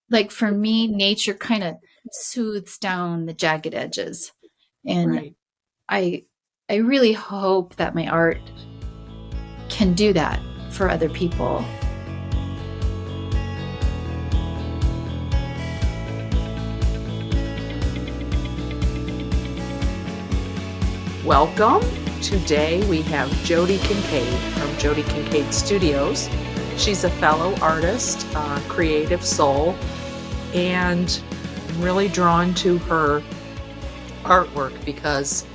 like for me, nature kind of soothes down the jagged edges. And Right. I I really hope that my art can do that for other people. Welcome. Today we have Jodi Kincaid from Jodi Kincaid Studios. She's a fellow artist, creative soul, and I'm really drawn to her artwork because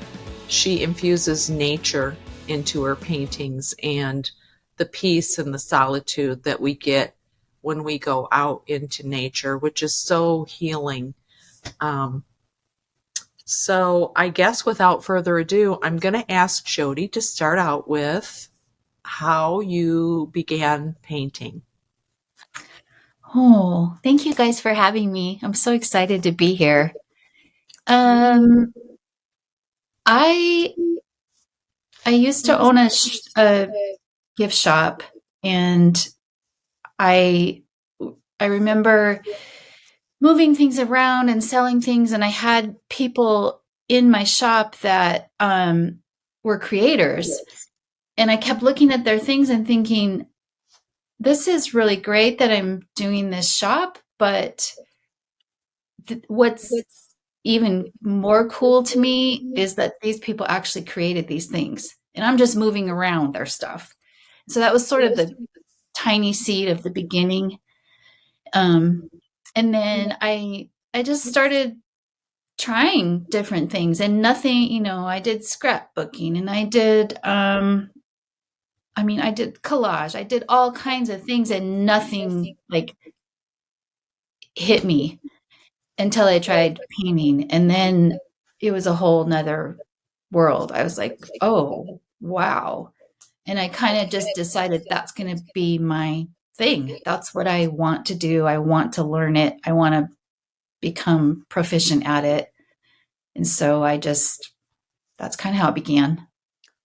she infuses nature into her paintings and the peace and the solitude that we get when we go out into nature, which is so healing. Um, so I guess without further ado, I'm going to ask Jodi to start out with how you began painting. Oh, thank you guys for having me. I'm so excited to be here. Um, I I used to own a gift shop, and I I remember moving things around and selling things, and I had people in my shop that were creators, and I kept looking at their things and thinking, this is really great that I'm doing this shop, but what's even more cool to me is that these people actually created these things, and I'm just moving around their stuff. So that was sort of the tiny seed of the beginning. Um, and then I just started trying different things, and nothing, I did scrapbooking, and I did collage, I did all kinds of things, and nothing like hit me until I tried painting. And then it was a whole nother world. I was like, oh, wow. And I kind of just decided that's going to be my thing. That's what I want to do. I want to learn it. I want to become proficient at it. And so that's kind of how it began.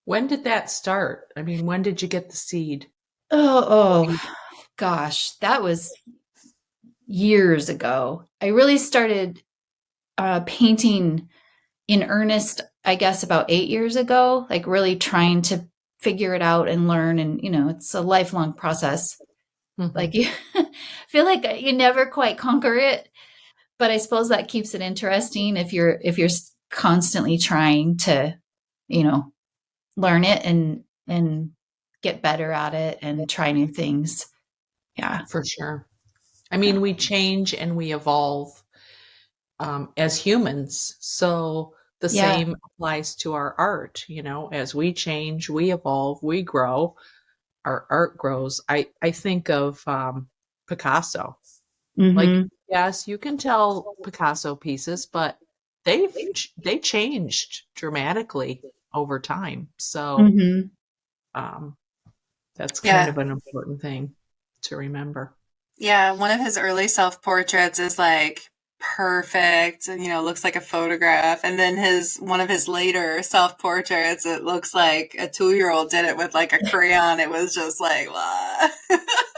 When did that start? I mean, when did you get the seed? Oh, gosh, that was years ago. I really started painting in earnest, I guess, about 8 years ago, like really trying to figure it out and learn. And, it's a lifelong process. Hmm. Like you feel like you never quite conquer it, but I suppose that keeps it interesting if you're constantly trying to, you know, learn it and get better at it and try new things. Yeah. For sure. I Yeah. mean, we change and we evolve as humans. So the Yeah. same applies to our art. As we change, we evolve, we grow, our art grows. I think of Picasso. Like, Mhm. yes, you can tell Picasso pieces, but they changed dramatically over time. So Mhm. um, that's kind Yeah. of an important thing to remember. Yeah. One of his early self portraits is like perfect and, looks like a photograph. And then one of his later self portraits, it looks like a 2-year-old did it with like a crayon. It was just like, wow.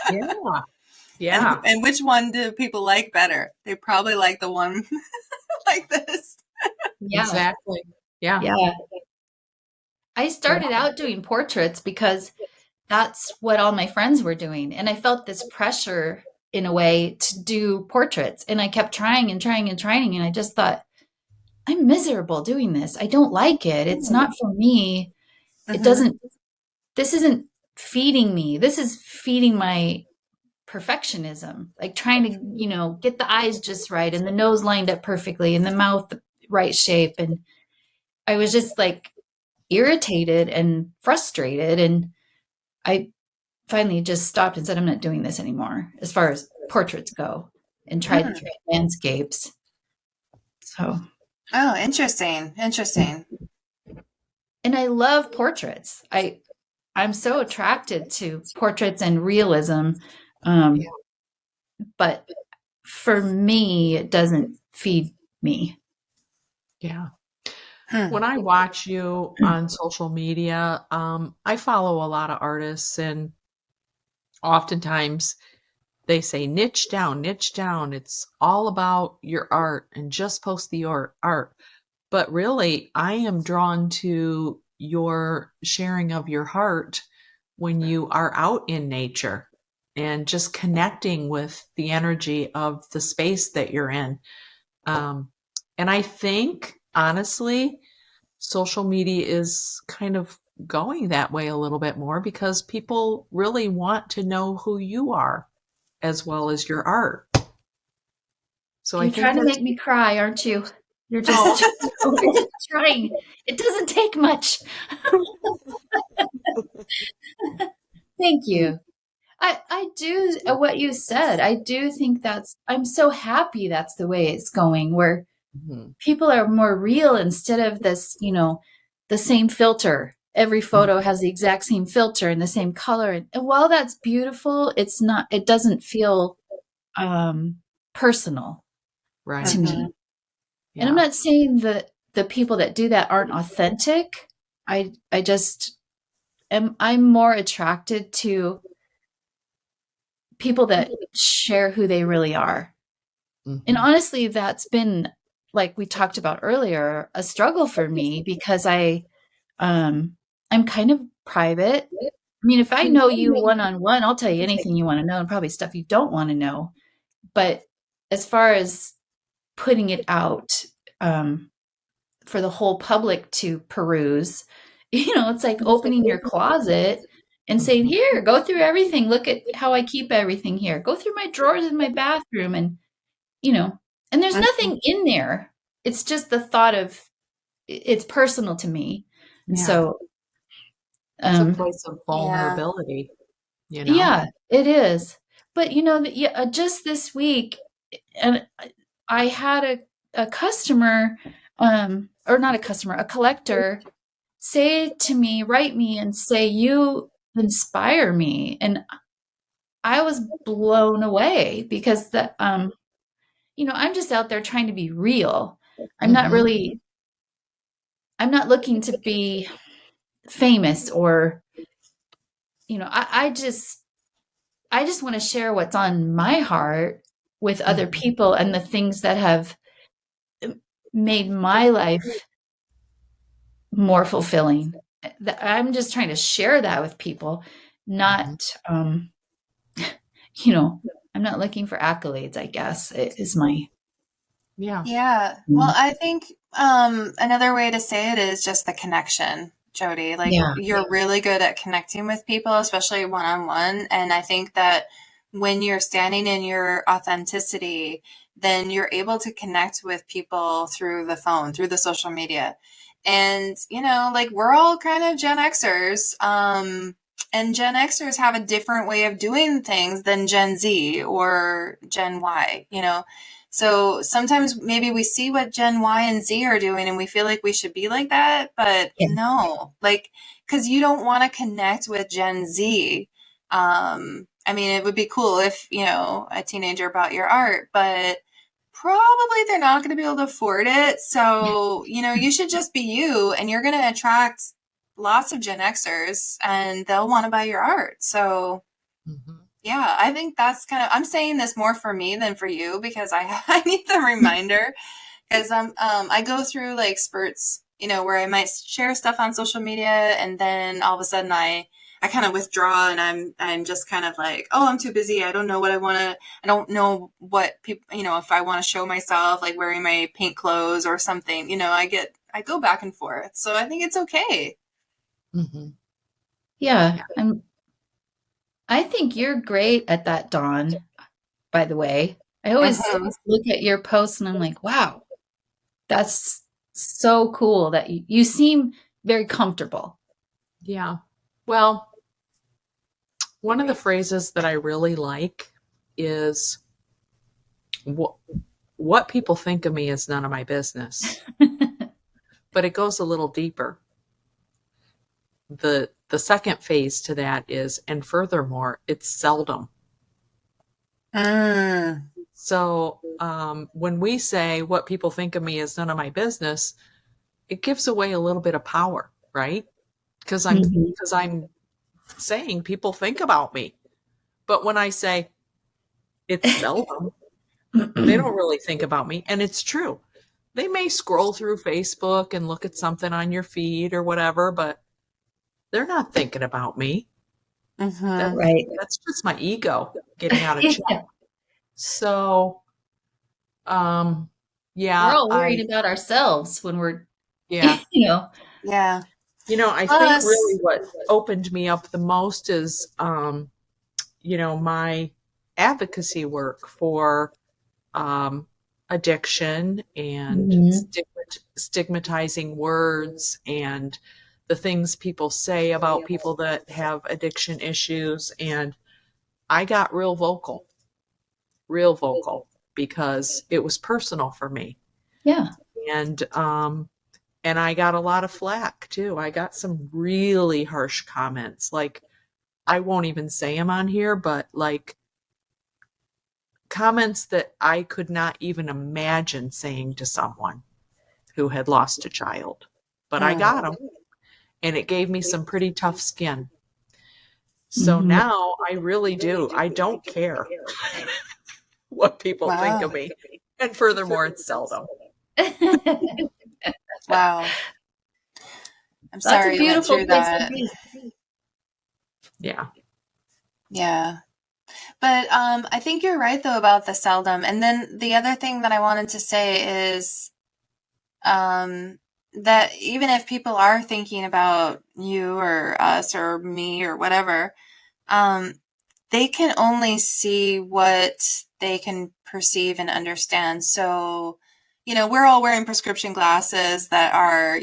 Yeah, and, yeah, and which one do people like better? They probably like the one like this. Yeah. exactly. Yeah, Yeah. I yeah, started out doing portraits because that's what all my friends were doing. And I felt this pressure in a way to do portraits. And I kept trying and trying and trying. And I just thought, I'm miserable doing this. I don't like it. It's not for me. It Mm-hmm. doesn't, this isn't feeding me. This is feeding my perfectionism, like trying to, get the eyes just right and the nose lined up perfectly and the mouth the right shape. And I was just like irritated and frustrated. And I finally just stopped and said, I'm not doing this anymore as far as portraits go, and tried Mm. landscapes. So, Oh, interesting. Interesting. and I love portraits. I'm so attracted to portraits and realism. yeah, Um, but for me, it doesn't feed me. yeah. Hmm. When I watch you on social media, I follow a lot of artists, and oftentimes they say niche down, niche down. It's all about your art and just post the art. But really, I am drawn to your sharing of your heart when you are out in nature and just connecting with the energy of the space that you're in. Um, and I think, honestly, social media is kind of going that way a little bit more because people really want to know who you are as well as your art. So I You're think trying to that's make me cry, aren't you? You're oh, just you're just trying. It doesn't take much. Thank you. I do what you said. I do think I'm so happy that's the way it's going, where mhm, people are more real instead of this, the same filter. Every mhm, photo has the exact same filter and the same color. And while that's beautiful, it doesn't feel um, personal to right. me. And I'm Yeah. not saying that the people that do that aren't authentic. I just I'm more attracted to people that share who they really are. And Mhm, honestly, that's been, like we talked about earlier, a struggle for me because um I'm kind of private. I mean, if I know you one on one, I'll tell you anything you want to know and probably stuff you don't want to know. But as far as putting it out for the whole public to peruse, it's like opening your closet and saying, mhm. "Here, go through everything. Look at how I keep everything here. Go through my drawers in my bathroom." And you know, and there's Mhm. nothing in there. It's just the thought of it's personal to me. And Yeah. so, It's a um, place of Yeah. vulnerability, you know? yeah, it is. But yeah, just this week, and I had a customer, or not a customer, a collector say to me, write me and say, "You inspire me." And I was blown away because I'm just out there trying to be real. I'm not Mhm, really I'm not looking to be famous or, I just want to share what's on my heart with other mhm. people and the things that have made my life more fulfilling. I'm just trying to share that with people, Mhm. not, you know, I'm not looking for accolades, I guess, is my. Yeah. Yeah. Well, Mm. I think another way to say it is just the connection, Jodi. Like Yeah. you're really good at connecting with people, especially one on one. And I think that when you're standing in your authenticity, then you're able to connect with people through the phone, through the social media. And, like we're all kind of Gen Xers. And Gen Xers have a different way of doing things than Gen Z or Gen Y. So sometimes maybe we see what Gen Y and Z are doing and we feel like we should be like that, but Yeah. no, like, because you don't want to connect with Gen Z. I mean, it would be cool if, a teenager bought your art, but probably they're not going to be able to afford it. So, you should just be you and you're going to attract lots of Gen Xers and they'll want to buy your art. So, Mhm. yeah, I think that's I'm saying this more for me than for you because I I need the reminder because I go through like spurts, where I might share stuff on social media and then all of a sudden I kind of withdraw and I'm just kind of like, oh, I'm too busy. I don't know what I don't know what people, if I want to show myself like wearing my pink clothes or something, I go back and forth. So I think it's okay. Mhm. Yeah. Yeah. I think you're great at that, Dawn, by the way. I always Mhm. look at your posts and I'm like, wow, that's so cool that you seem very comfortable. Yeah. Well, one of the phrases that I really like is what people think of me is none of my business. But it goes a little deeper. The second phase to that is, and furthermore, it's seldom. Mm. So when we say what people think of me is none of my business, it gives away a little bit of power, right? Because I'm Mhm. because I'm saying people think about me. But when I say It's seldom. They don't really think about me. And it's true. They may scroll through Facebook and look at something on your feed or whatever, but they're not thinking about me. Mm-hmm. That's Right. that's just my ego getting out of check. So, um, We're yeah, all worried about ourselves when we're, yeah. Yeah. I think really Plus, what opened me up the most is, my advocacy work for um, addiction and Mhm. stigmatizing words and the things people say about people that have addiction issues. And I got real vocal because it was personal for me. Yeah. And I got a lot of flack too. I got some really harsh comments. Like, I won't even say them on here, but like comments that I could not even imagine saying to someone who had lost a child. But I mm, got them, and it gave me some pretty tough skin. So Mhm. now I really do. I don't care what people think of wow. me. And furthermore, it's seldom. Wow. I'm That's a sorry you went beautiful through place to that. be. Yeah. Yeah. But I think you're right though about the seldom. And then the other thing that I wanted to say is um, that even if people are thinking about you or us or me or whatever, um, they can only see what they can perceive and understand. So, we're all wearing prescription glasses that are,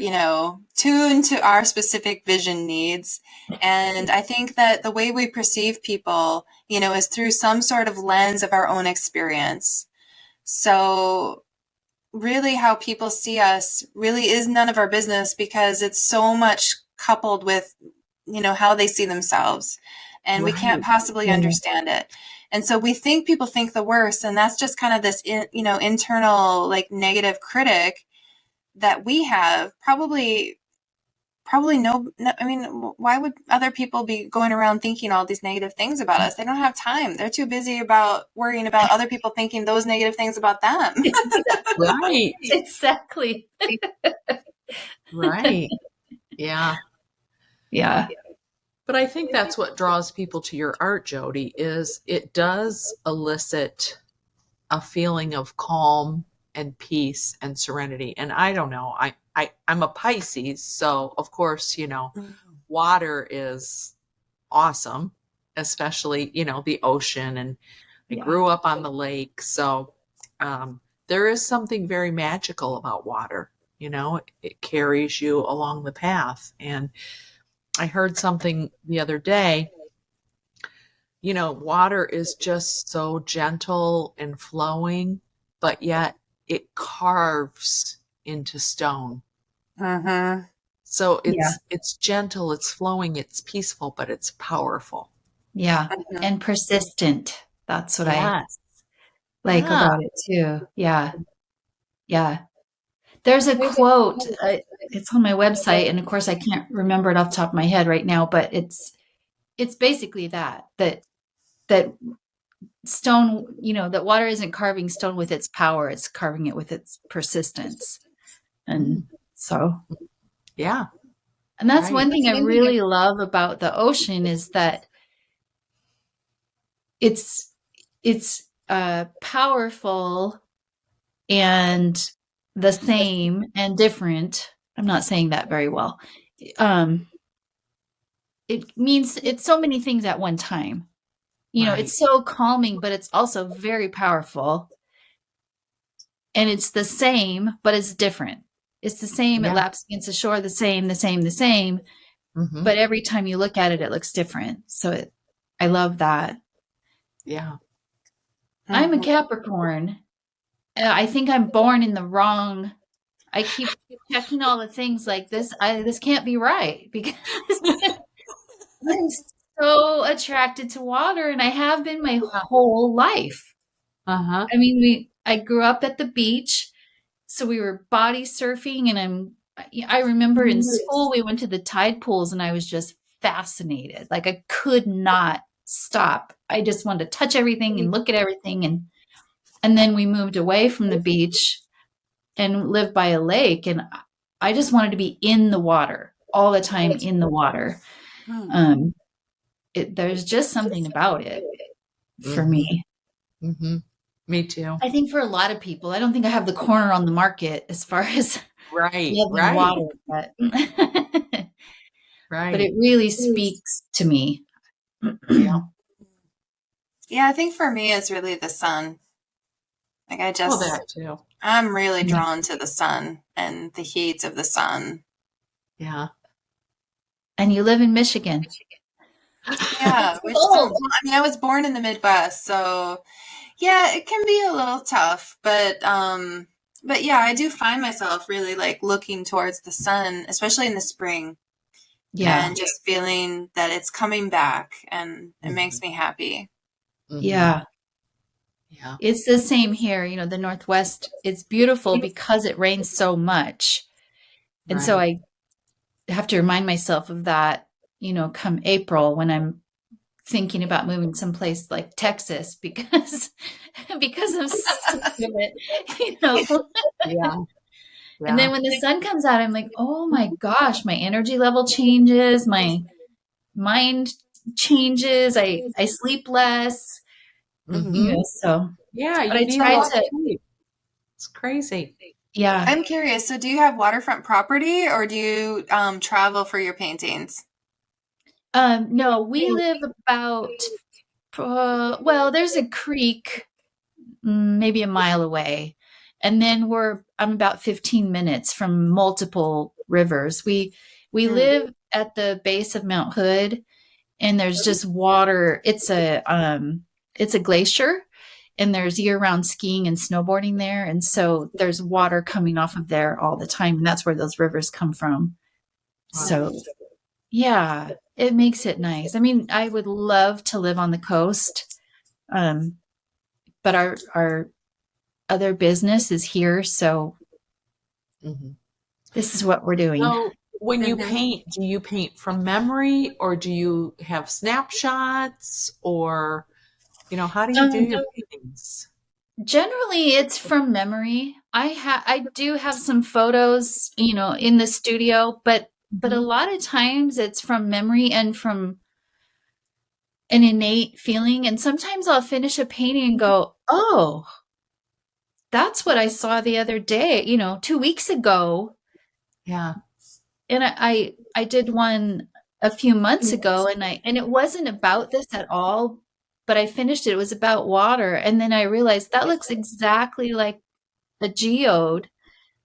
tuned to our specific vision needs. And I think that the way we perceive people, is through some sort of lens of our own experience. So, really, how people see us really is none of our business because it's so much coupled with how they see themselves, and we can't Right. possibly Yeah. understand it. And so we think people think the worst, and that's just kind of this internal like negative critic that we have. Probably no, I mean, why would other people be going around thinking all these negative things about us? They don't have time. They're too busy about worrying about other people thinking those negative things about them. Right. Exactly. Right. Yeah. Yeah. But I think that's what draws people to your art, Jodi, is it does elicit a feeling of calm and peace and serenity. And I don't know, I'm a Pisces, so of course, water is awesome, especially, the ocean. And I Yeah. grew up on the lake. So there is something very magical about water. It carries you along the path. And I heard something the other day. Water is just so gentle and flowing, but yet it carves into stone. Mm-hmm. So Yeah. it's gentle, it's flowing, it's peaceful, but it's powerful. Yeah. Mm-hmm. And persistent. That's what I Yes. like Yeah. about it too. Yeah. Yeah. There's a quote, it's on my website, and of course I can't remember it off the top of my head right now, but it's basically that stone, that water isn't carving stone with its power, it's carving it with its persistence. And Mm, so, yeah. and that's Right. one thing I really love about the ocean is that it's powerful and the same and different. I'm not saying that very well. Um, it means it's so many things at one time. Right. It's so calming, but it's also very powerful. And it's the same, but it's different. It's the same. It Yeah. laps against the shore, the same, the same, the same. Hmm. But every time you look at it, it looks different. So I love that. Yeah. I'm a Mm-hmm. Capricorn. I think I'm born in the wrong. I keep checking all the things like this. This can't be right because I'm so attracted to water, and I have been my whole life. Uh-huh. I mean, I grew up at the beach, so we were body surfing, and I remember in school we went to the tide pools, and I was just fascinated. Like I could not stop. I just wanted to touch everything and look at everything. And then we moved away from the beach and lived by a lake. And I just wanted to be in the water all the time, in the water. Hmm. There's just something about it for me. Mm-hmm. Me too. I think for a lot of people, I don't think I have the corner on the market as far as Right, loving right, water, but but right. it really speaks to me. Yeah. Yeah, I think for me, it's really the sun. Like Well, that too. I'm really Yeah. drawn to the sun and the heat of the sun. Yeah. And you live in Michigan. Yeah, It's which cold. I mean, I was born in the Midwest, so yeah, it can be a little tough, but yeah, I do find myself really like looking towards the sun, especially in the spring, Yeah. and just feeling that it's coming back, and it makes Mhm, me happy. mhm. Yeah. Yeah. It's the same here. The Northwest, it's beautiful because it rains so much. And so Right. I have to remind myself of that, come April when I'm thinking about moving someplace like Texas because because I'm sick of it. Yeah. And Yeah. then when the sun comes out, I'm like, oh my gosh, my energy level changes, my mind changes, I sleep less, Mhm. Mhm. so Yeah, but you I need a try lot of to, sleep. It's crazy. yeah. I'm curious, so do you have waterfront property or do you travel for your paintings? No, we live about well, there's a creek maybe a mile away. And then I'm about 15 minutes from multiple rivers. We Hmm. live at the base of Mount Hood, and there's just water. It's a glacier, and there's year-round skiing and snowboarding there. And so there's water coming off of there all the time, and that's where those rivers come from. Wow. So yeah, it makes it nice. I mean, I would love to live on the coast. Um, but our other business is here, so Mhm. this is what we're doing. So when you Hmm. paint, do you paint from memory or do you have snapshots or, how do you do Um, your paintings? Generally, it's from memory. I do have some photos, in the studio, but a Mhm. lot of times it's from memory and from an innate feeling. And sometimes I'll finish a painting and go, "Oh, that's what I saw the other day, 2 weeks ago." Yeah. And I did one a few months ago, and it wasn't about this at all, but I finished it. It was about water, and then I realized that looks exactly like a geode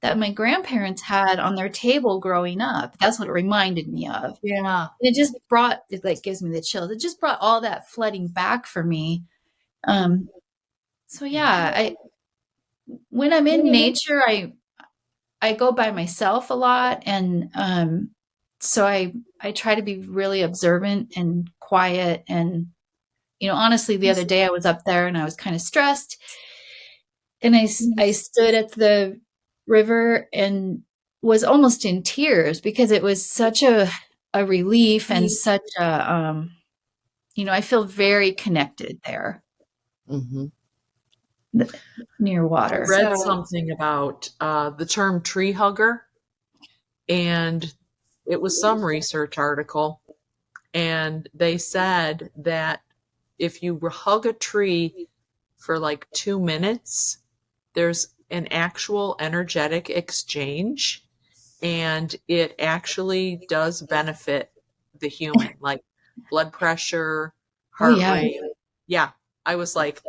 that my grandparents had on their table growing up. That's what it reminded me of. Yeah. It just it like gives me the chills. It just brought all that flooding back for me. Hmm. So Yeah. yeah, I when I'm in nature, I go by myself a lot, and so I try to be really observant and quiet. And honestly, the other day I was up there and I was kind of stressed, and I stood at the river and was almost in tears because it was such a relief and such a I feel very connected there, Mhm. near I water. read So, something about the term tree hugger, and it was some research article, and they said that if you hug a tree for like 2 minutes, there's an actual energetic exchange, and it actually does benefit the human, like blood pressure, Oh heart yeah. rate. Yeah, I was like,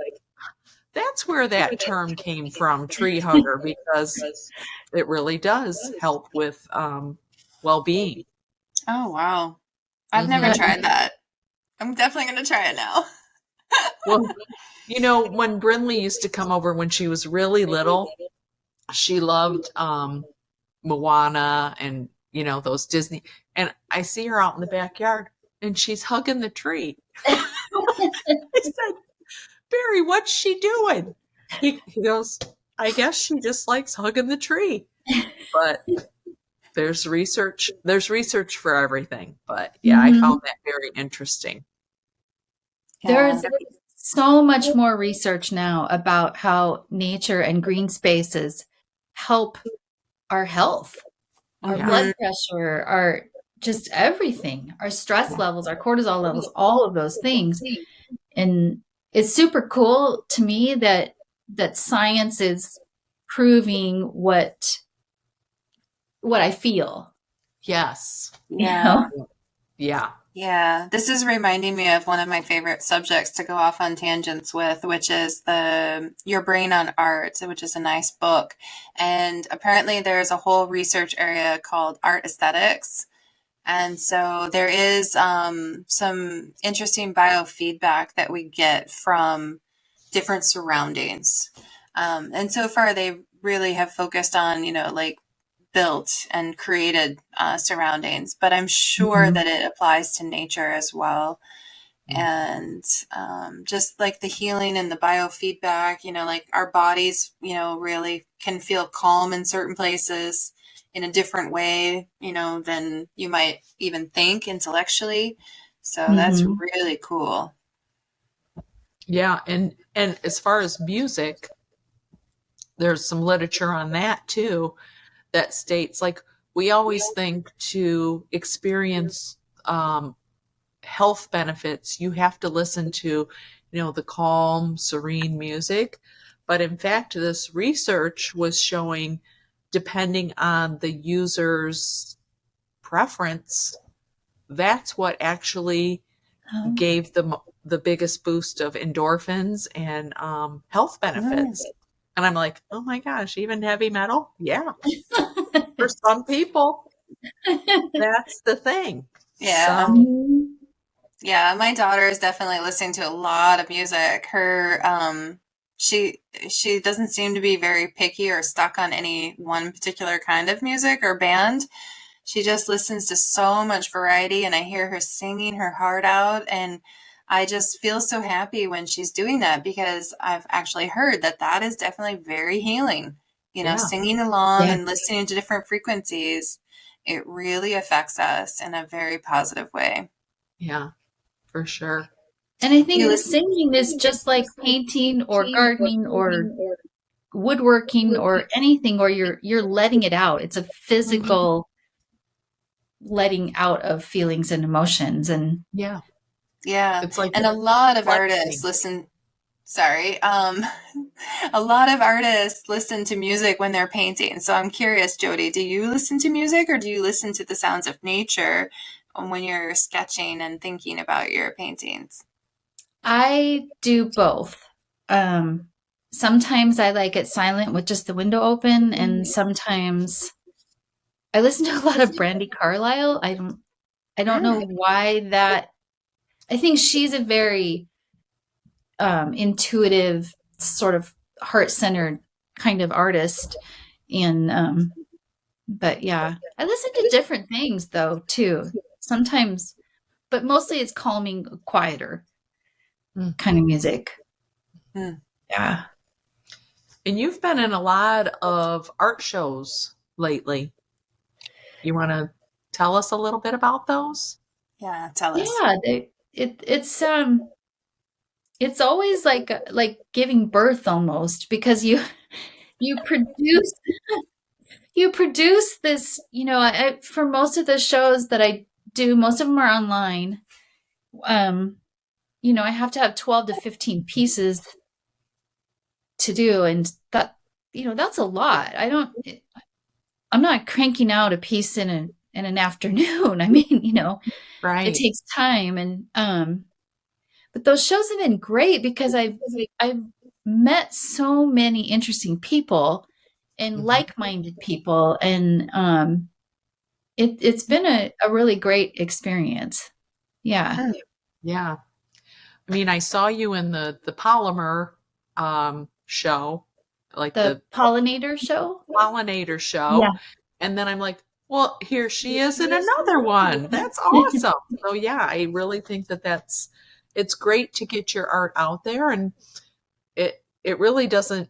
that's where that term came from, tree hugger, because it really does help with well-being. oh wow, I've never Hmm. Uh, tried that. I'm definitely going to try it now. Well, when Brinley used to come over when she was really little, she loved Moana and those Disney. And I see her out in the backyard, and she's hugging the tree. I said, Barry, what's she doing? He goes, I guess she just likes hugging the tree. But there's research for everything. But yeah, I mhm. found that very interesting. Yeah. There's so much more research now about how nature and green spaces help our health, our Yeah. blood Mhm. pressure, our just everything, our stress levels, our cortisol levels, all of those things. And it's super cool to me that science is proving what I feel, Yes. you Yeah. know? Yeah. Yeah, this is reminding me of one of my favorite subjects to go off on tangents with, which is the Your Brain on Art, which is a nice book. And apparently there's a whole research area called art aesthetics. And so there is some interesting biofeedback that we get from different surroundings. And so far they really have focused on, like built and created surroundings, but I'm sure Mhm. that it applies to nature as well. And just like the healing and the biofeedback, like our bodies, really can feel calm in certain places in a different way, than you might even think intellectually. So that's Mhm. really cool. Yeah. And as far as music, there's some literature on that too that states like we always think to experience health benefits, you have to listen to, the calm, serene music. But in fact, this research was showing, depending on the user's preference, that's what actually Oh. gave them the biggest boost of endorphins and health Mm. benefits. And I'm like, oh my gosh, even heavy metal? Yeah. For some people, that's the thing. Yeah. So, Mhm. Yeah, my daughter is definitely listening to a lot of music. She doesn't seem to be very picky or stuck on any one particular kind of music or band. She just listens to so much variety, and I hear her singing her heart out, and I just feel so happy when she's doing that because I've actually heard that that is definitely very healing. yeah, Singing along Yeah. and listening to different frequencies, it really affects us in a very positive way. yeah, for sure. And I You think listen. singing is just like painting or gardening or woodworking or anything, or you're letting it out. It's a Mhm. physical letting out of feelings and emotions. And Yeah. Yeah, It's like and a lot of artists flexing. listen. Sorry, a lot of artists listen to music when they're painting. So I'm curious, Jodi, do you listen to music or do you listen to the sounds of nature when you're sketching and thinking about your paintings? I do both. Um, Sometimes I like it silent with just the window open, and sometimes I listen to a lot of Brandy Carlisle. I don't know Mm, why that. I think she's a very intuitive, sort of heart-centered kind of artist. And but yeah, I listen to different things though too. Sometimes, but mostly it's calming, quieter Mm. kind of music. mm. Yeah. And you've been in a lot of art shows lately. You want to tell us a little bit about those? Yeah, tell us. Yeah, it's always like giving birth almost, because you produce you produce this, for most of the shows that I do, most of them are online. Um, I have to have 12 to 15 pieces to do, and that's a lot. I'm not cranking out a piece in an afternoon. I mean, it Right. takes time. And but those shows have been great because I've met so many interesting people and Mhm. like-minded people, and it's been a really great experience. Yeah. Mm. Yeah. I mean, I saw you in the polymer show, like The the pollinator show. pollinator Yeah. show. And then I'm like, well, here she is in another one. That's awesome. So yeah, I really think that it's great to get your art out there, and it really doesn't.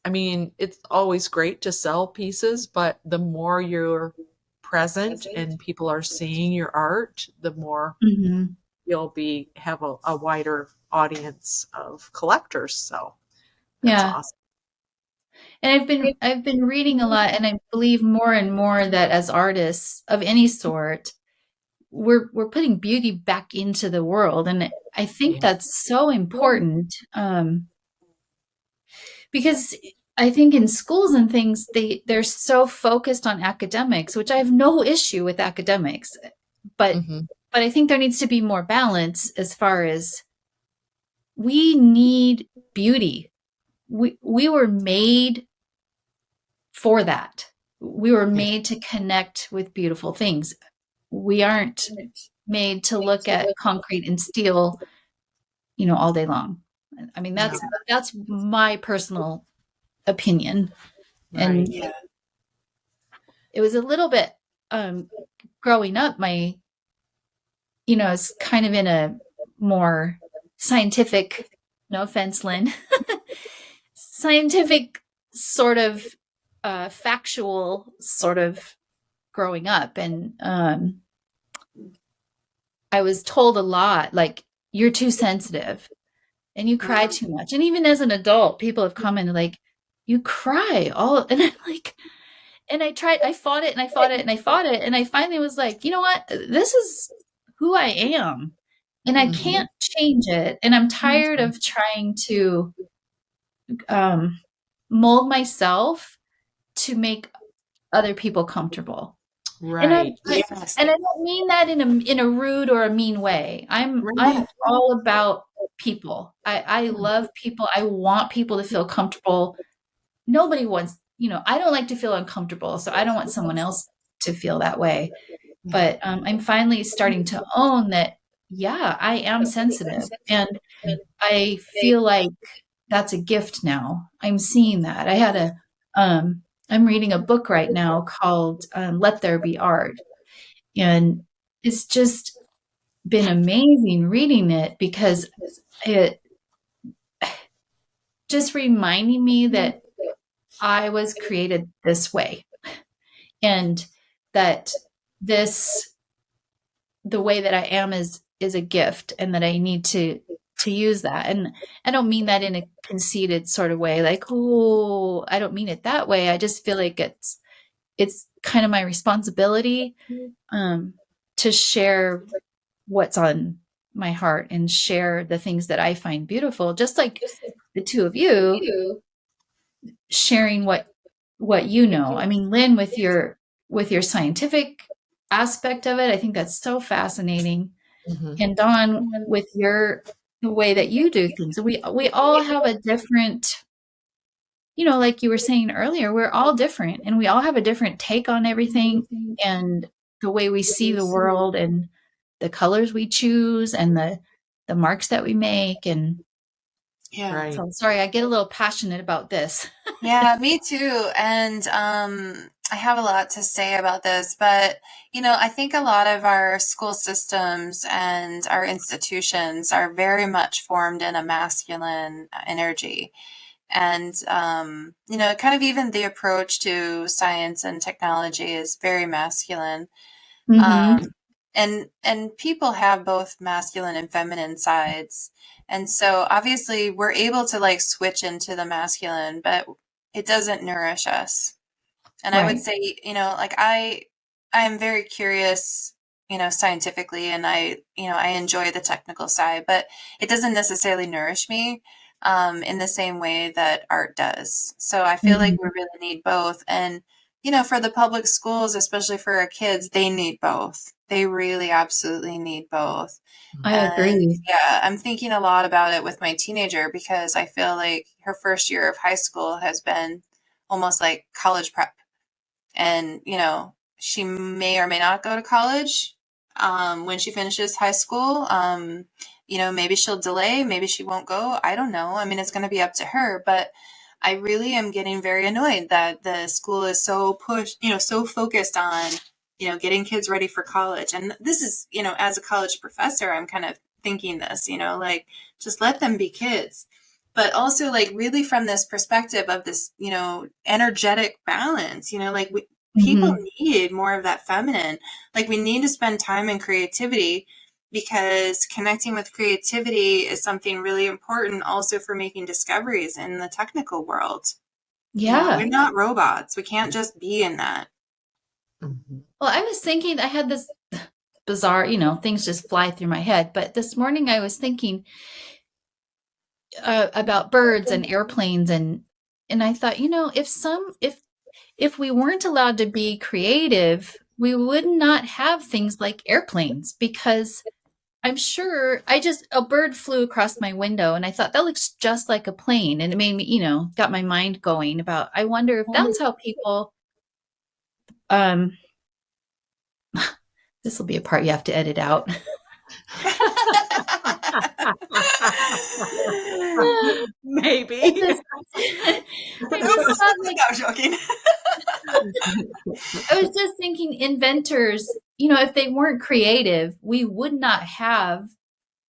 I mean, it's always great to sell pieces, but the more you're present and people are seeing your art, the more Mhm. you'll have a wider audience of collectors. So that's Yeah. awesome. And I've been reading a lot, and I believe more and more that as artists of any sort, we're putting beauty back into the world, and I think Yeah. that's so important, because I think in schools and things they're so focused on academics, which I have no issue with academics, but Mm-hmm. but I think there needs to be more balance as far as we need beauty. We were made for that. We were Yeah. made to connect with beautiful things. We aren't made to look at concrete and steel, all day long. I mean, No. that's my personal opinion. And Right. Yeah. it was a little bit growing up, it's kind of in a more scientific, no offense, Lynn, scientific sort of factual sort of growing up. And I was told a lot, like, you're too sensitive and you cry too much. And even as an adult, people have commented, like, you cry all, and I'm like, and I fought it and I fought it and I fought it. And I finally was like, you know what? This is who I am. And I Mm-hmm. can't change it. And I'm tired of trying to mold myself to make other people comfortable. And I, Right. Yes. and I don't mean that in a rude or a mean way. I'm Right. all about people. I love people. I want people to feel comfortable. Nobody wants, I don't like to feel uncomfortable, so I don't want someone else to feel that way. Yeah. But I'm finally starting to own that, yeah, I am sensitive. And I feel like that's a gift now. I'm seeing that. I'm reading a book right now called Let There Be Art. And it's just been amazing reading it, because it just reminding me that I was created this way, and that this the way that I am is a gift, and that I need to use that. And I don't mean that in a conceited sort of way, like, oh, I don't mean it that way. I just feel like it's kind of my responsibility um to share what's on my heart and share the things that I find beautiful, just like the two of you sharing what you know. I mean, Lynn, with your scientific aspect of it, I think that's so fascinating. Mm-hmm. And Dawn, with the way that you do things, we all have a different, like you were saying earlier, we're all different, and we all have a different take on everything, and the way we see the world, and the colors we choose, and the marks that we make. And Yeah. Right. so, sorry, I get a little passionate about this. Yeah, me too. And I have a lot to say about this, but I think a lot of our school systems and our institutions are very much formed in a masculine energy. And kind of even the approach to science and technology is very masculine. Mm-hmm. Um, and people have both masculine and feminine sides. And so obviously we're able to like switch into the masculine, but it doesn't nourish us. And I would Right. say, like I'm very curious, scientifically, and I enjoy the technical side, but it doesn't necessarily nourish me in the same way that art does. So I feel like Mm-hmm. we really need both. And, for the public schools, especially for our kids, they need both. They really absolutely need both. I And agree. yeah, I'm thinking a lot about it with my teenager because I feel like her first year of high school has been almost like college prep. And, she may or may not go to college when she finishes high school. Maybe she'll delay, maybe she won't go. I don't know. I mean, it's going to be up to her. But I really am getting very annoyed that the school is so pushed, so focused on, getting kids ready for college. And this is, as a college professor, I'm kind of thinking this, like just let them be kids. But also like really from this perspective of this, energetic balance, like people Mm-hmm. need more of that feminine. Like we need to spend time in creativity because connecting with creativity is something really important also for making discoveries in the technical world. Yeah. We're not robots. We can't just be in that. Mm-hmm. Well, I was thinking, I had this bizarre, things just fly through my head. But this morning I was thinking about birds and airplanes, and I thought, if we weren't allowed to be creative, we would not have things like airplanes, because I'm sure a bird flew across my window and I thought that looks just like a plane. And it made me, got my mind going about, I wonder if that's how people, um, this will be a part you have to edit out. Maybe. I was joking. I was just thinking inventors, if they weren't creative, we would not have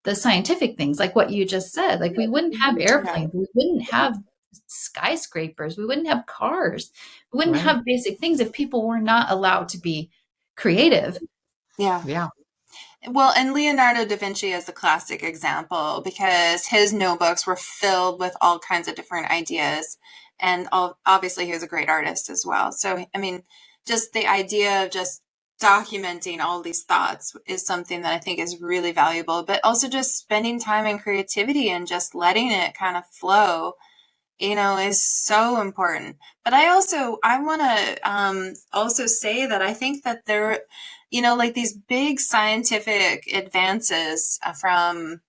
the scientific things like what you just said. Like, we wouldn't have airplanes, we wouldn't have skyscrapers, we wouldn't have cars, we wouldn't have basic things if people were not allowed to be creative. Yeah. Well, and Leonardo da Vinci is the classic example, because his notebooks were filled with all kinds of different ideas. And obviously he was a great artist as well. So, I mean, just the idea of just documenting all these thoughts is something that I think is really valuable, but also just spending time in creativity and just letting it kind of flow, is so important. But I want to also say that I think that there, like these big scientific advances from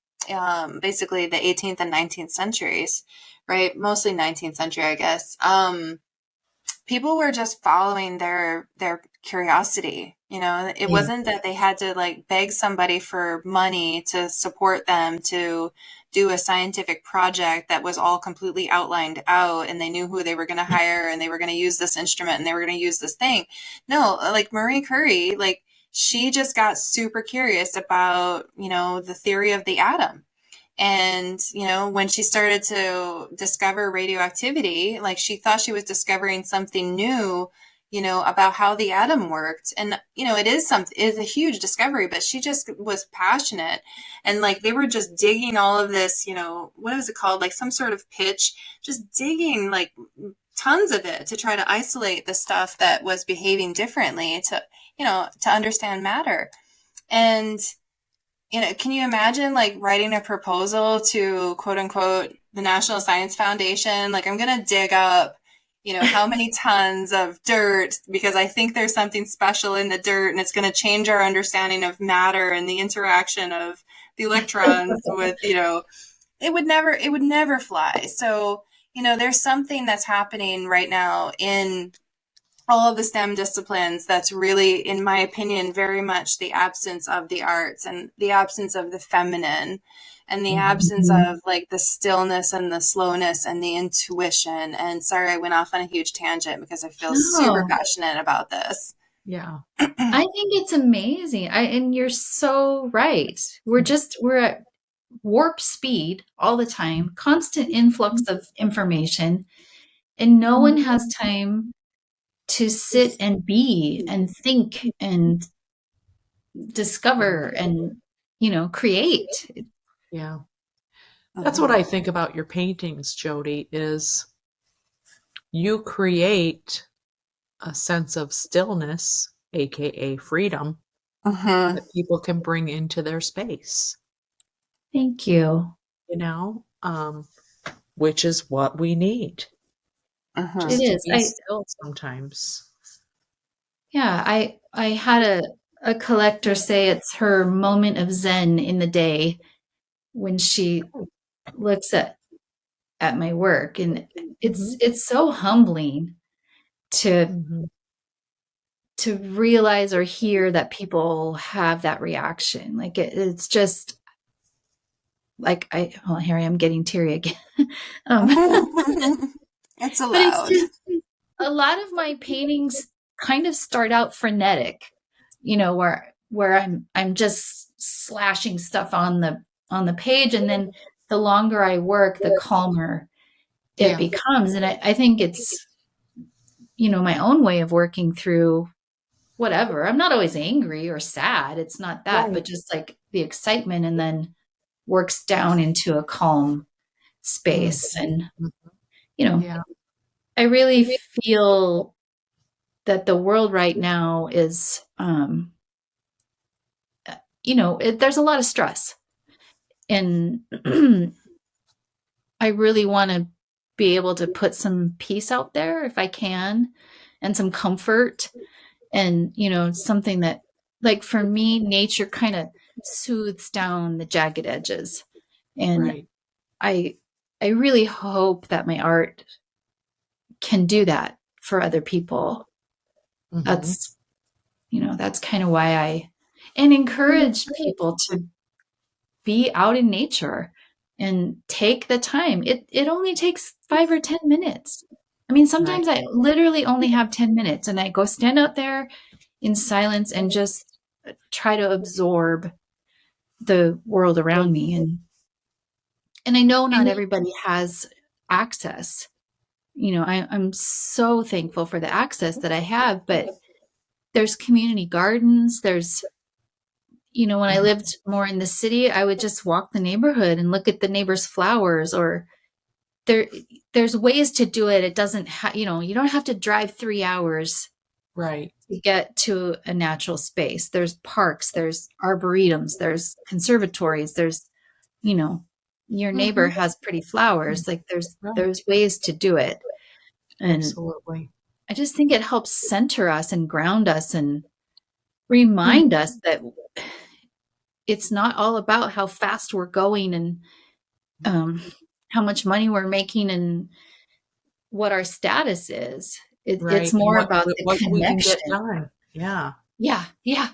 basically the 18th and 19th centuries, right? Mostly 19th century, I guess. People were just following their curiosity. It wasn't that they had to like beg somebody for money to support them to do a scientific project that was all completely outlined out, and they knew who they were going to hire, and they were going to use this instrument, and they were going to use this thing. No, like Marie Curie, like she just got super curious about, the theory of the atom. And, when she started to discover radioactivity, like she thought she was discovering something new, about how the atom worked. And, it is a huge discovery, but she just was passionate. And like, they were just digging all of this, what is it called? Like some sort of pitch, just digging like tons of it to try to isolate the stuff that was behaving differently to understand matter. And, can you imagine like writing a proposal to quote unquote the National Science Foundation? Like, I'm going to dig up, how many tons of dirt because I think there's something special in the dirt, and it's going to change our understanding of matter and the interaction of the electrons with, it would never fly. So, there's something that's happening right now in all of the STEM disciplines that's really, in my opinion, very much the absence of the arts and the absence of the feminine and the absence of like the stillness and the slowness and the intuition. And sorry, I went off on a huge tangent because I feel super passionate about this. Yeah. I think it's amazing. And you're so right. We're at warp speed all the time, constant influx of information, and no one has time to sit and be and think and discover and, create. Yeah. That's what I think about your paintings, Jodi, is you create a sense of stillness, aka freedom, that people can bring into their space. Thank you. Which is what we need. Just it is. To be still sometimes. Yeah, I had a collector say it's her moment of zen in the day when she looks at my work, and it's so humbling to realize or hear that people have that reaction. Like it's just like here I am getting teary again. It's allowed. A lot of my paintings kind of start out frenetic, where I'm just slashing stuff on the page, and then the longer I work, the calmer it becomes. And I think it's, my own way of working through whatever. I'm not always angry or sad. It's not that, Right. but just like the excitement and then works down into a calm Mm. space. And, Mhm. you know, Yeah. I really feel that the world right now is, there's a lot of stress. And I really want to be able to put some peace out there if I can, and some comfort, and, something that, like for me, nature kind of soothes down the jagged edges. And Right. I I really hope that my art can do that for other people. Mhm. That's kind of why I and encourage people to be out in nature and take the time. It only takes 5 or 10 minutes. I mean, Right. sometimes I literally only have 10 minutes and I go stand out there in silence and just try to absorb the world around me. And I know not everybody has access. I'm so thankful for the access that I have, but there's community gardens. When I Mhm. lived more in the city, I would just walk the neighborhood and look at the neighbors' flowers, or there there's ways to do it. It doesn't you don't have to drive 3 hours Right. to get to a natural space. There's parks, there's arboretums, there's conservatories, there's, you know, your neighbor Mhm. has pretty flowers. Like there's Right. there's ways to do it. And Absolutely. I just think it helps center us and ground us and remind us that it's not all about how fast we're going and um, how much money we're making and what our status is. It's Right. And more what about what the what we can get connection. done. Yeah. Yeah, yeah.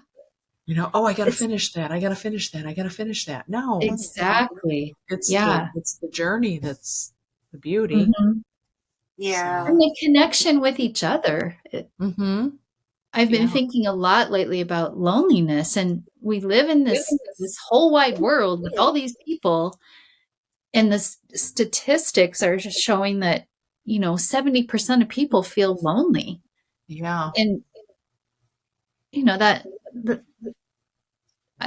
Oh, I gotta It's finish that. I gotta finish that. I gotta finish that. No. exactly. It's the Yeah. it's the journey that's the beauty. Mhm. Yeah. And So, the connection with each other. mhm. I've been Yeah. thinking a lot lately about loneliness, and we live in this whole wide world with all these people, and the statistics are just showing that 70% of people feel lonely. Yeah. And that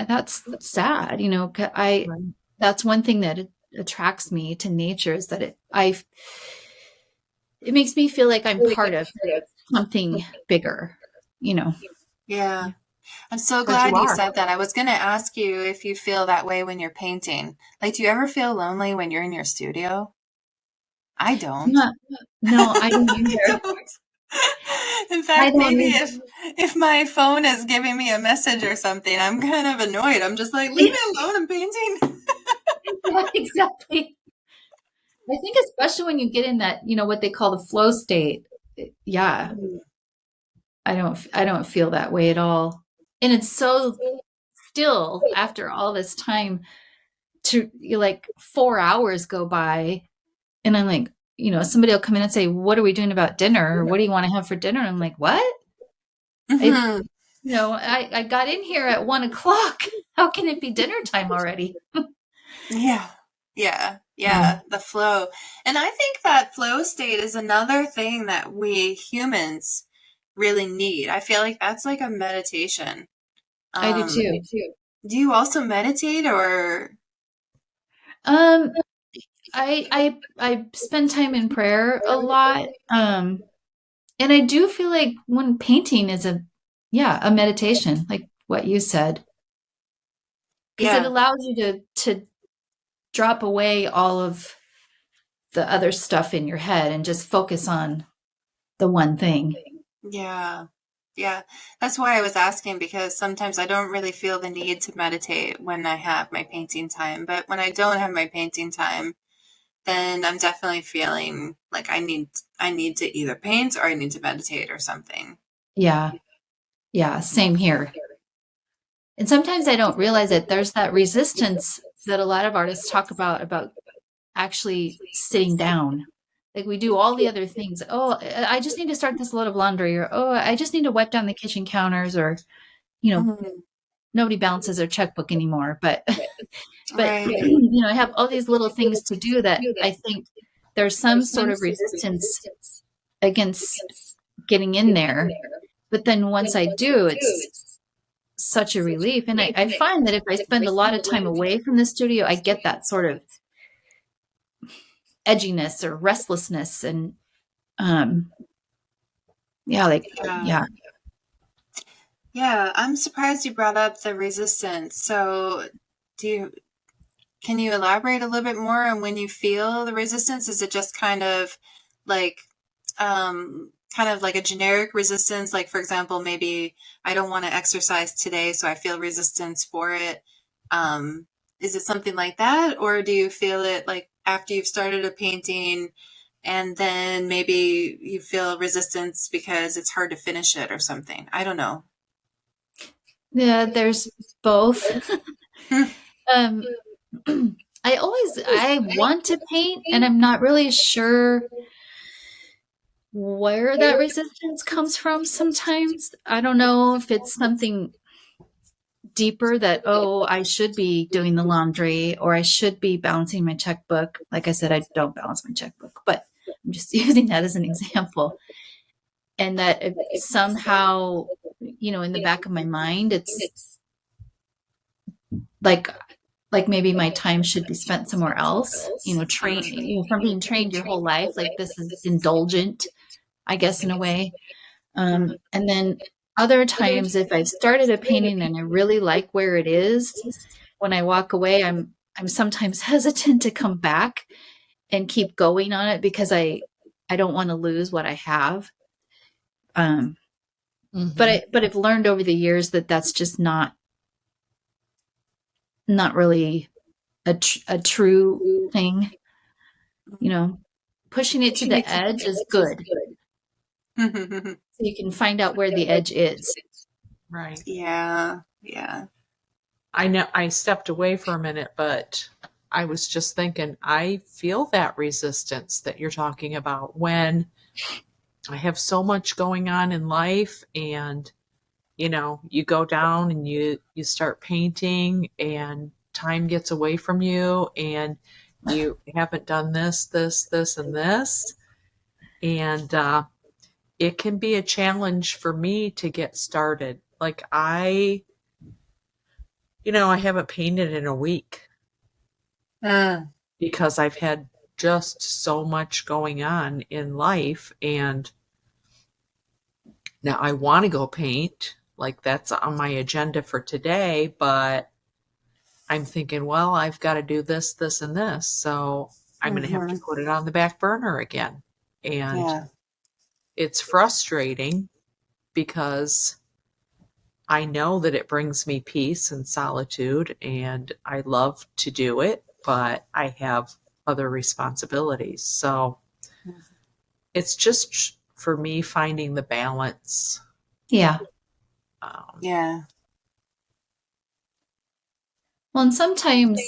that's sad. Right. That's one thing that attracts me to nature, is that it makes me feel like I'm part of something bigger, you know. Yeah. I'm so 'Cause you glad you are. said that. I was going to ask you if you feel that way when you're painting. Like, do you ever feel lonely when you're in your studio? I don't. Not, no, I don't I either. don't. In I fact, don't maybe either. if my phone is giving me a message or something, I'm kind of annoyed. I'm just like, leave me alone, I'm painting. Yeah, exactly. I think especially when you get in that, what they call the flow state. Yeah, I don't feel that way at all. And it's so still after all this time to you like 4 hours go by and I'm like, somebody will come in and say, "What are we doing about dinner? Or what do you want to have for dinner?" And I'm like, "What? I, Hmm. I got in here at 1 o'clock. How can it be dinner time already?" Yeah. Yeah. Yeah, Yeah. The flow. And I think that flow state is another thing that we humans really need. I feel like that's like a meditation. I do Um, too. do you also meditate or? Um, I spend time in prayer a lot. And I do feel like when painting is a meditation, like what you said, because it Yeah. allows you to drop away all of the other stuff in your head and just focus on the one thing. Yeah. Yeah. That's why I was asking because sometimes I don't really feel the need to meditate when I have my painting time. But when I don't have my painting time, then I'm definitely feeling like I need to either paint or I need to meditate or something. Yeah. Yeah. Same here. And sometimes I don't realize it. There's that resistance that a lot of artists talk about actually sitting down. Like we do all the other things. Oh, I just need to start this load of laundry, or oh, I just need to wipe down the kitchen counters, or you know, Mhm. nobody balances their checkbook anymore. But but Right. I have all these little things to do that I think there's some sort of resistance against getting in there. But then once I do, it's such a relief. And I find that if I spend a lot of time away from the studio, I get that sort of edginess or restlessness. And yeah, like, Yeah. yeah. Yeah, I'm surprised you brought up the resistance. So, can you elaborate a little bit more on when you feel the resistance? Is it just like kind of like a generic resistance? Like, for example, maybe I don't want to exercise today, so I feel resistance for it. Um, is it something like that? Or do you feel it like after you've started a painting and then maybe you feel resistance because it's hard to finish it or something? I don't know. Yeah, there's both. um, I want to paint and I'm not really sure where that resistance comes from sometimes. I don't know if it's something deeper that, oh, I should be doing the laundry or I should be balancing my checkbook. Like I said, I don't balance my checkbook, but I'm just using that as an example. And that if somehow, in the back of my mind, it's like maybe my time should be spent somewhere else, from being trained your whole life, like this is indulgent, I guess, in a way. And then other times, if I've started a painting and I really like where it is, when I walk away, I'm sometimes hesitant to come back and keep going on it because I don't want to lose what I have. But I've learned over the years that that's just not really a true thing. Pushing it to the edge is good, so you can find out where the edge is. Right. Yeah. Yeah. I know I stepped away for a minute, but I was just thinking, I feel that resistance that you're talking about when I have so much going on in life and you go down and you start painting and time gets away from you and you haven't done this, and this. And it can be a challenge for me to get started. Like I haven't painted in a week because I've had just so much going on in life. And now I want to go paint. Like that's on my agenda for today, but I'm thinking, well, I've got to do this, and this. So I'm going to have to put it on the back burner again. And Yeah. it's frustrating because I know that it brings me peace and solitude and I love to do it, but I have other responsibilities. So it's just for me finding the balance. Yeah. Yeah. Well, and sometimes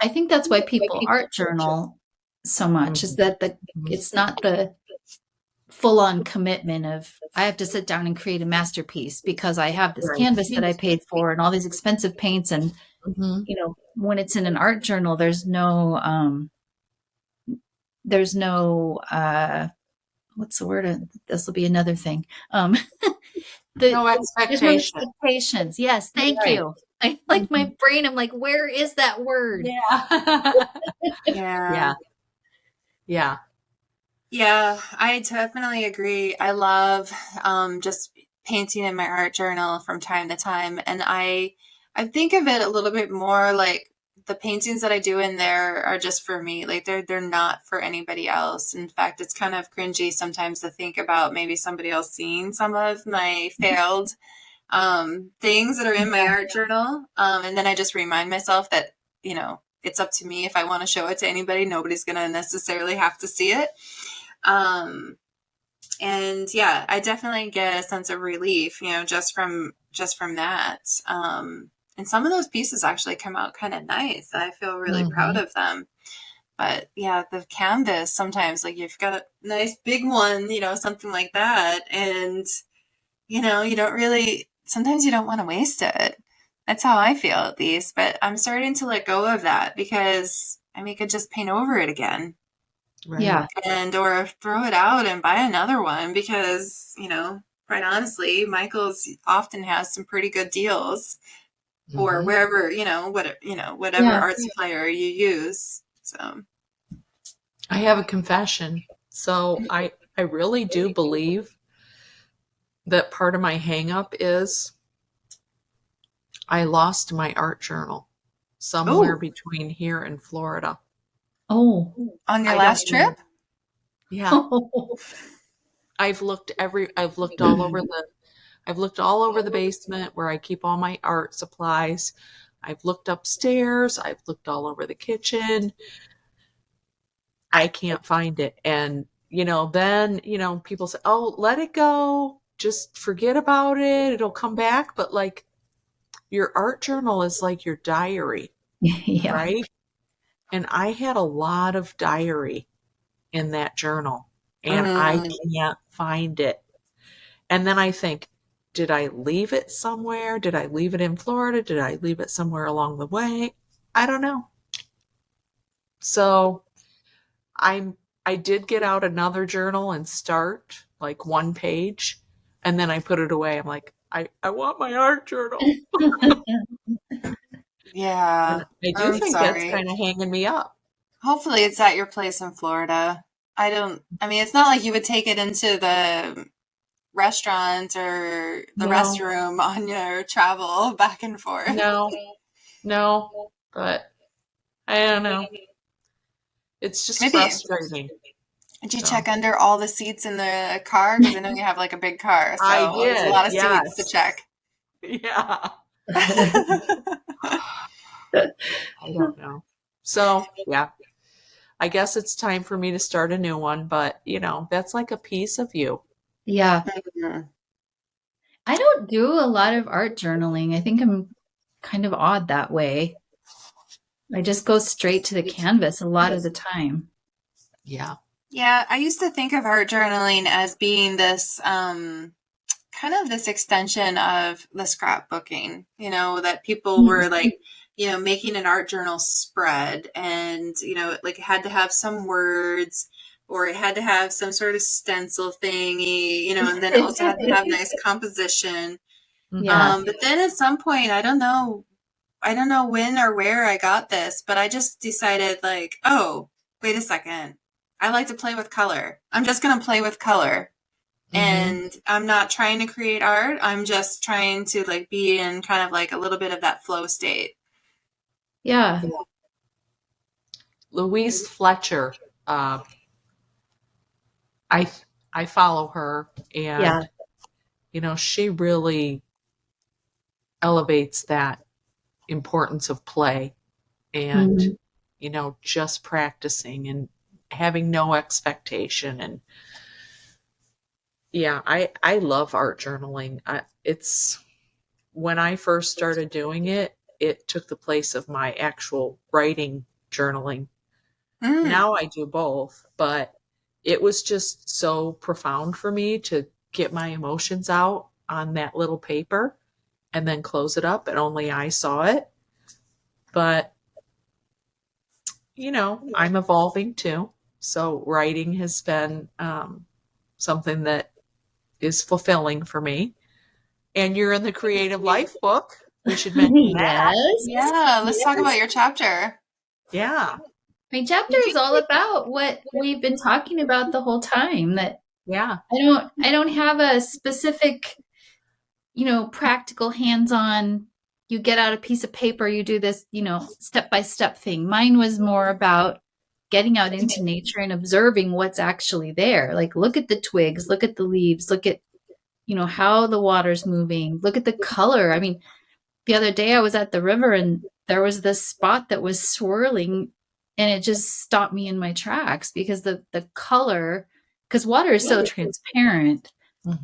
I think that's why people art journal so much, is that it's not the full-on commitment of I have to sit down and create a masterpiece because I have this canvas that I paid for and all these expensive paints. And when it's in an art journal, there's no what's the word? This will be another thing. No There's no expectation. expectations. Yes, thank you. I like my brain. I'm like, where is that word? Yeah. Yeah. Yeah. Yeah, I definitely agree. I love just painting in my art journal from time to time. And I think of it a little bit more like the paintings that I do in there are just for me. Like they're not for anybody else. In fact, it's kind of cringy sometimes to think about maybe somebody else seeing some of my failed things that are in my art journal. And then I just remind myself that, it's up to me if I want to show it to anybody. Nobody's going to necessarily have to see it. And yeah, I definitely get a sense of relief, just from that. And some of those pieces actually come out kind of nice. I feel really proud of them. But yeah, the canvas, sometimes like you've got a nice big one, something like that. And, you don't really, sometimes you don't want to waste it. That's how I feel at least. But I'm starting to let go of that because I could just paint over it again. Right. Yeah. Or throw it out and buy another one because, quite honestly, Michael's often has some pretty good deals, or Mhm. wherever, whatever Yeah. art supplier you use. So, I have a confession. So I really do believe that part of my hang up is I lost my art journal somewhere oh, between here and Florida. Oh. on your I don't last trip? know. Yeah. I've looked all over the basement where I keep all my art supplies. I've looked upstairs, I've looked all over the kitchen. I can't find it. And then, people say, "Oh, let it go. Just forget about it. It'll come back." But like your art journal is like your diary, Yeah. right? And I had a lot of diary in that journal and I Mm. can't find it. And then I think, did I leave it somewhere? Did I leave it in Florida? Did I leave it somewhere along the way? I don't know. So I did get out another journal and start like one page and then I put it away. I'm like, I want my art journal. And Yeah, I do I'm think that's sorry. kind of hanging me up. Hopefully it's at your place in Florida. I mean, it's not like you would take it into the restaurant or the No, restroom on your travel back and forth. no, no, but I don't know. It's just Maybe. frustrating. Did you So check under all the seats in the car? Because I know you have like a big car, I so there's a did, lot of seats to yes. check. Yeah. I don't know. So, yeah, I guess it's time for me to start a new one, but that's like a piece of you. Yeah. Mhm. I don't do a lot of art journaling. I think I'm kind of odd that way. I just go straight to the canvas a lot of the time. Yeah. Yeah, I used to think of art journaling as being this kind of this extension of the scrapbooking, that people Mm. were like, making an art journal spread and, like it had to have some words or it had to have some sort of stencil thingy, and then it also had to have nice composition. Yeah. Mhm. But then at some point, I don't know when or where I got this, but I just decided like, oh, wait a second. I like to play with color. I'm just going to play with color. Mhm. And I'm not trying to create art. I'm just trying to like be in kind of like a little bit of that flow state. Yeah. Louise Fletcher, uh, I I follow her, Yeah. and she really elevates that importance of play and Mhm. just practicing and having no expectation. And yeah, I love art journaling. It's when I first started doing it, it took the place of my actual writing journaling. Mm. Now I do both, but it was just so profound for me to get my emotions out on that little paper and then close it up and only I saw it. But, I'm evolving too. So writing has been something that is fulfilling for me. And you're in the Creative Life book. We should mention that. Yes. Yeah, let's talk about Yes. your chapter. Yeah. My chapter is all about what we've been talking about the whole time, that Yeah. I don't have a specific, practical hands-on, you get out a piece of paper, you do this, step-by-step thing. Mine was more about getting out into nature and observing what's actually there. Like look at the twigs, look at the leaves, look at, how the water's moving, look at the color. I mean, the other day I was at the river and there was this spot that was swirling and it just stopped me in my tracks because the color, because water is so transparent,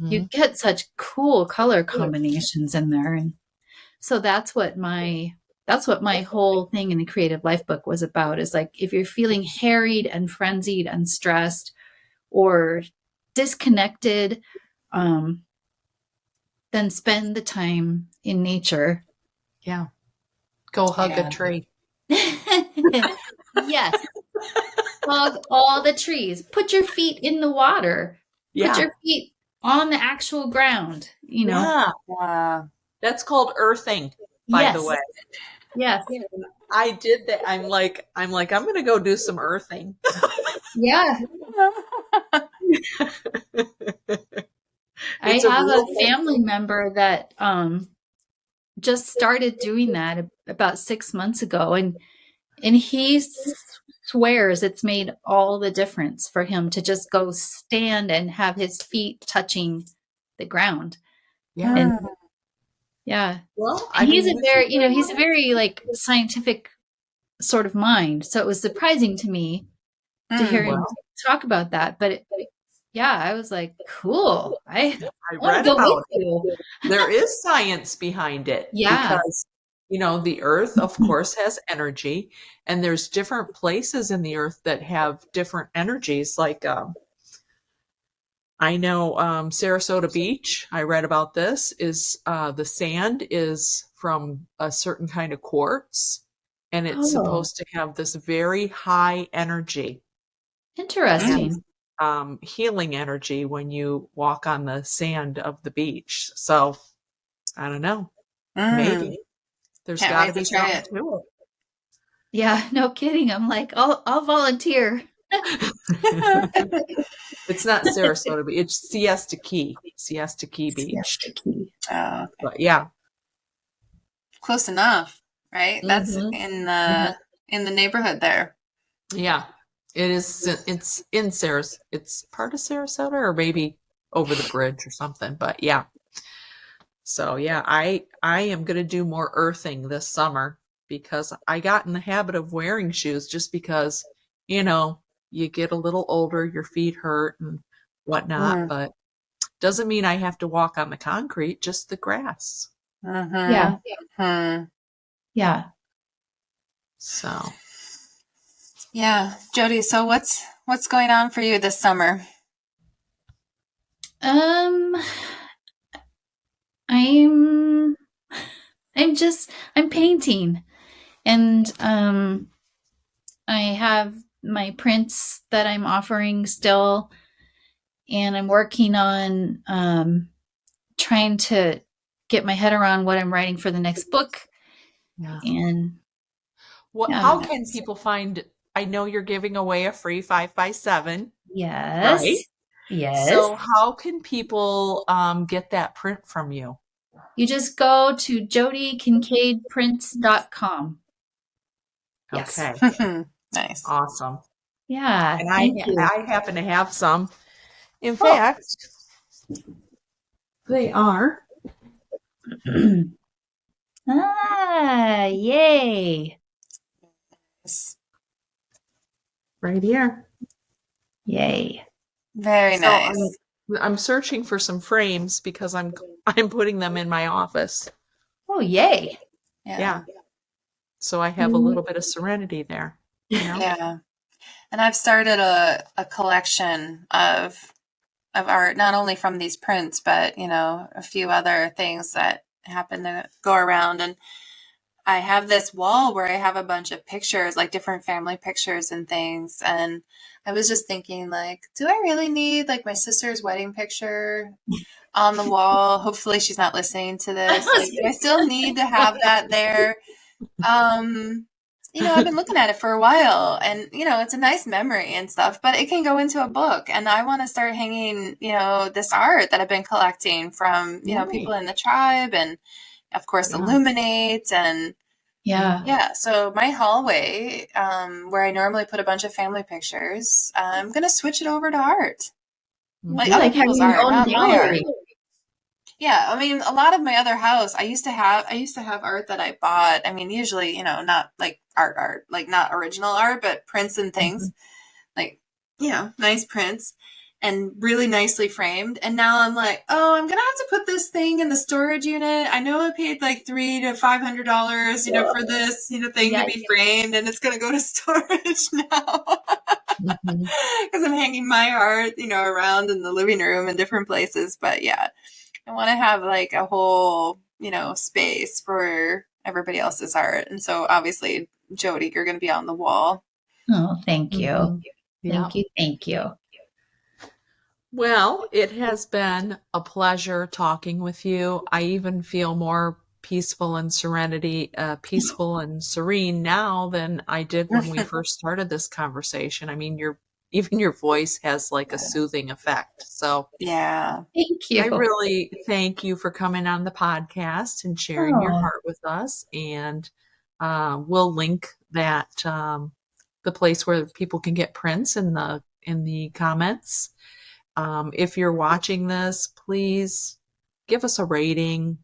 you Hmm. get such cool color combinations in there. And so that's what my whole thing in the creative life book was about, is like if you're feeling harried and frenzied and stressed or disconnected, um, then spend the time in nature. Yeah. Go hug a Yeah. tree. Yes, hug all the trees. Put your feet in the water. Put Yeah. your feet on the actual ground, you know. Yeah, Yeah. that's called earthing, by the Yes. way. Yes. I did that. I'm like, I'm going to go do some earthing. Yeah. I It's a have a real thing. family member that just started doing that about 6 months ago, and he swears it's made all the difference for him to just go stand and have his feet touching the ground. Yeah. And Mm. yeah. Well, And I he's mean, a very, he's a very like scientific sort of mind. So it was surprising to me to hear Mm. him well, talk about that. But yeah, I was like, cool. I I want to read go with about it. you. There is science behind it Yeah. because, the earth, of course, has energy, and there's different places in the earth that have different energies. Like, I know Sarasota Beach, I read about this, is the sand is from a certain kind of quartz, and it's Oh, supposed to have this very high energy and interesting. healing energy when you walk on the sand of the beach. So, I don't know. Mm. Maybe. There's Can't got to wait to be try something it. to Yeah, no kidding. I'm like, I'll volunteer. it. It's not Sarasota Beach. It's Siesta Key Yes, Beach. the key. Oh, okay. But yeah, Close enough, right? That's Mm-hmm. in the neighborhood there. yeah. It is. It's in Saras. It's part of Sarasota, or maybe over the bridge or something. But yeah. So yeah, I am gonna do more earthing this summer because I got in the habit of wearing shoes just because you know you get a little older, your feet hurt and whatnot. Mm. But doesn't mean I have to walk on the concrete, just the grass. Yeah. Mm-hmm. Hmm. Yeah. So Yeah, Jody. So what's going on for you this summer? Um, I'm I'm painting, and I have my prints that I'm offering still, and I'm working on trying to get my head around what I'm writing for the next book. yeah. And What? yeah, How can people find? I know you're giving away a free 5x7, right? yes, yes. So how can people get that print from you? You just go to jodikincaidprints.com. Yes. Okay, Nice. awesome. Yeah, And thank you. I happen to have some. In Oh. fact, they are Ah, yay. right here. Yay. Very So nice. I'm searching for some frames because I'm putting them in my office. Oh, yay. Yeah. So I have a little bit of serenity there, Yeah. And I've started a collection of art, not only from these prints, but a few other things that happen to go around. And I have this wall where I have a bunch of pictures, like different family pictures and things. And I was just thinking, like, do I really need like my sister's wedding picture on the wall? Hopefully she's not listening to this. Like, do I still need to have that there? Um, I've been looking at it for a while and, it's a nice memory and stuff, but it can go into a book. And I want to start hanging, this art that I've been collecting from, Right. people in the tribe and, of course, Yeah. Illuminate. And Yeah. yeah, so my hallway, where I normally put a bunch of family pictures, I'm going to switch it over to art. Like You other like people's having your art, own not my art. gallery. Yeah, I mean, a lot of my other house, I used to have art that I bought. I mean, usually, not like art, like not original art, but prints and things, like, nice prints and really nicely framed. And now I'm like, oh, I'm gonna have to put this thing in the storage unit. I know I paid like $300 to $500, for this, thing to Yeah. be framed, and it's gonna go to storage now. Mhm. Because I'm hanging my art, around in the living room and different places. But yeah, I want to have like a whole, space for everybody else's art. And so obviously, Jodi, you're going to be on the wall. Oh, thank you. Mhm. Yeah. Thank you. Thank you. Well, it has been a pleasure talking with you. I even feel more peaceful and serene now than I did when we first started this conversation. I mean, even your voice has like a soothing effect. So Yeah. Thank I you. really thank you for coming on the podcast and sharing your Oh, heart with us. And we'll link that the place where people can get prints in the comments. If you're watching this, please give us a rating,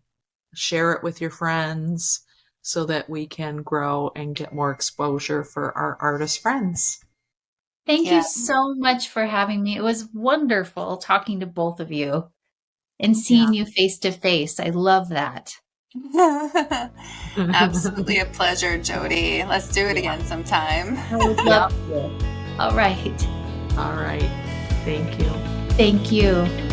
share it with your friends so that we can grow and get more exposure for our artist friends. thank you Yeah. so much for having me. It was wonderful talking to both of you and Yeah. seeing you face to face. I love that. Absolutely a pleasure, Jodi. Let's do it Yeah. again sometime. I would love Yep. to. All right. All right. Thank you. Thank you.